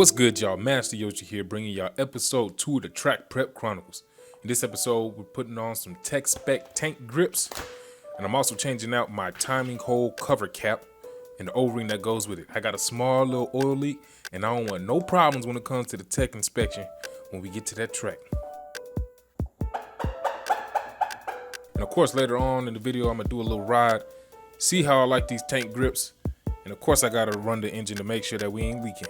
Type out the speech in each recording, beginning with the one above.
What's good, y'all? Master Yoshi here, bringing y'all episode 2 of the Track Prep Chronicles. In this episode, we're putting on some Tech Spec tank grips, and I'm also changing out my timing hole cover cap and the O-ring that goes with it. I got a small little oil leak, and I don't want no problems when it comes to the tech inspection when we get to that track. And of course, later on in the video, I'm gonna do a little ride, see how I like these tank grips, and of course, I gotta run the engine to make sure that we ain't leaking.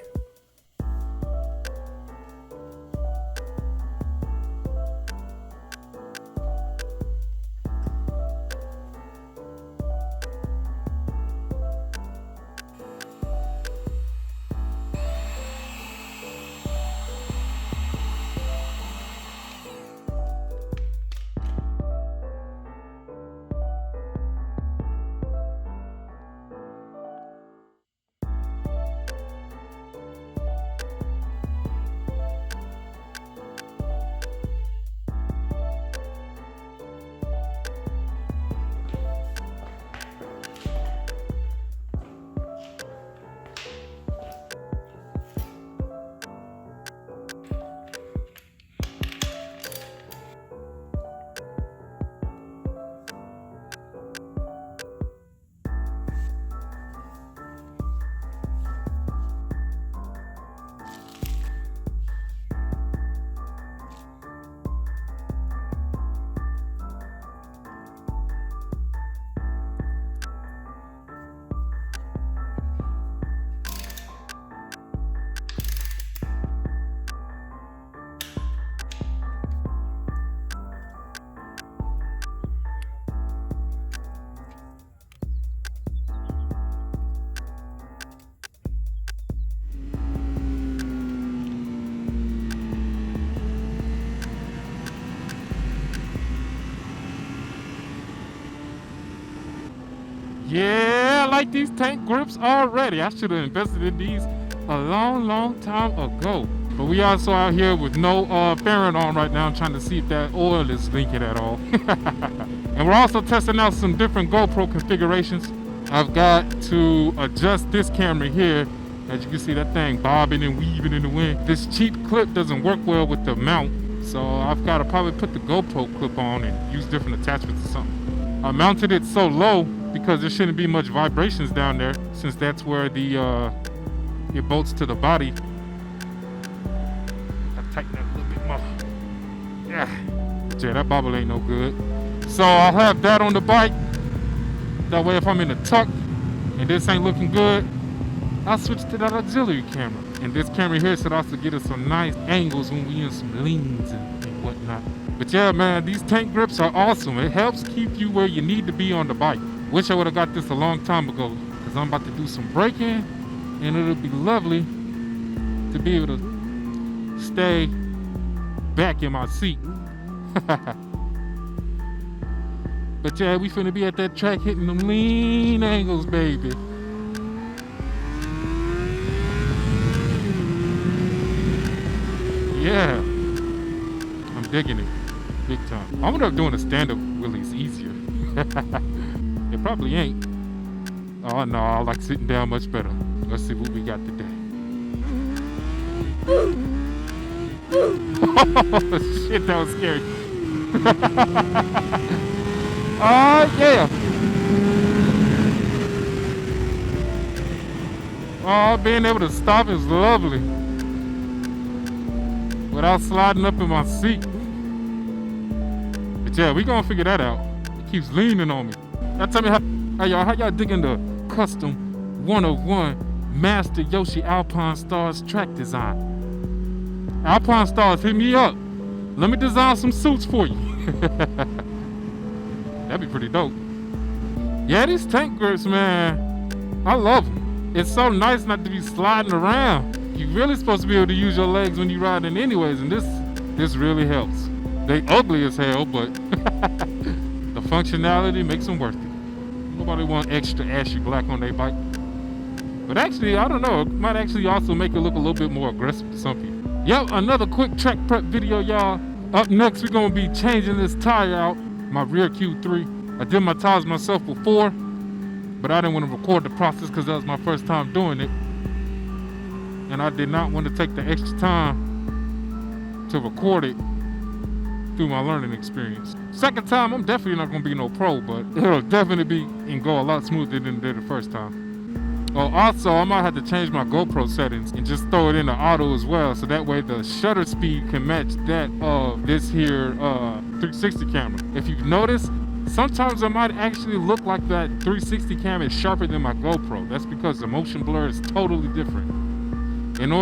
Yeah, I like these tank grips already. I should have invested in these a long time ago. But we also out here with no fairing on right now, trying to see if that oil is leaking at all. And we're also testing out some different GoPro configurations. I've got to adjust this camera here. As you can see, that thing bobbing and weaving in the wind. This cheap clip doesn't work well with the mount, so I've got to probably put the GoPro clip on and use different attachments or something. I mounted it so low because there shouldn't be much vibrations down there, since that's where the it bolts to the body. I tighten that a little bit more. Yeah, that bobble ain't no good. So I'll have that on the bike. That way if I'm in a tuck and this ain't looking good, I'll switch to that auxiliary camera. And this camera here should also get us some nice angles when we in some leans and whatnot. But yeah, man, these tank grips are awesome. It helps keep you where you need to be on the bike. Wish I would have got this a long time ago, because I'm about to do some braking, and it'll be lovely to be able to stay back in my seat. But yeah, we finna be at that track hitting them lean angles, baby. Yeah, I'm digging it big time. I wonder if doing a stand-up wheelie's easier. It probably ain't. Oh no, I like sitting down much better. Let's see what we got today. Oh shit, that was scary. Oh yeah. Oh, being able to stop is lovely without sliding up in my seat. But yeah, we gonna figure that out. It keeps leaning on me. Now tell me how y'all digging the custom 101 Master Yoshi Alpine Stars track design? Alpine Stars, hit me up. Let me design some suits for you. That'd be pretty dope. Yeah, these tank grips, man, I love them. It's so nice not to be sliding around. You're really supposed to be able to use your legs when you're riding anyways, and this really helps. They ugly as hell, but the functionality makes them worth it. Nobody want extra ashy black on their bike. But actually, I don't know, it might actually also make it look a little bit more aggressive to some people. Yep, another quick track prep video, y'all. Up next, we're gonna be changing this tire out, my rear Q3. I did my tires myself before, but I didn't want to record the process because that was my first time doing it. and I did not want to take the extra time to record it through my learning experience. Second time, I'm definitely not gonna be no pro, but it'll definitely be and go a lot smoother than it did the first time. Also, I might have to change my GoPro settings and just throw it into auto as well, so that way the shutter speed can match that of this here 360 camera. If you've noticed, sometimes I might actually look like that 360 camera is sharper than my GoPro. That's because the motion blur is totally different. And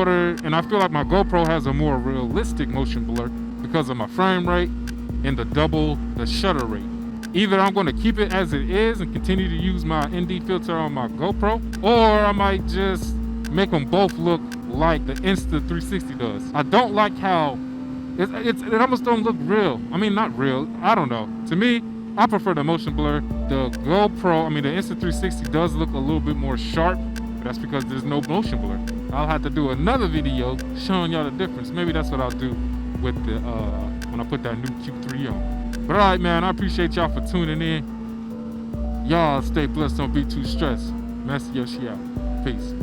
I feel like my GoPro has a more realistic motion blur because of my frame rate and the shutter rate. Either I'm going to keep it as it is and continue to use my ND filter on my GoPro, or I might just make them both look like the Insta360 does. I don't like how it almost don't look real. I mean, not real. I don't know. To me, I prefer the motion blur. The Insta360 does look a little bit more sharp, but that's because there's no motion blur. I'll have to do another video showing y'all the difference. Maybe that's what I'll do with the when I put that new Q3 on. But all right, man, I appreciate y'all for tuning in. Y'all stay blessed, don't be too stressed. Master Yoshi out. Peace.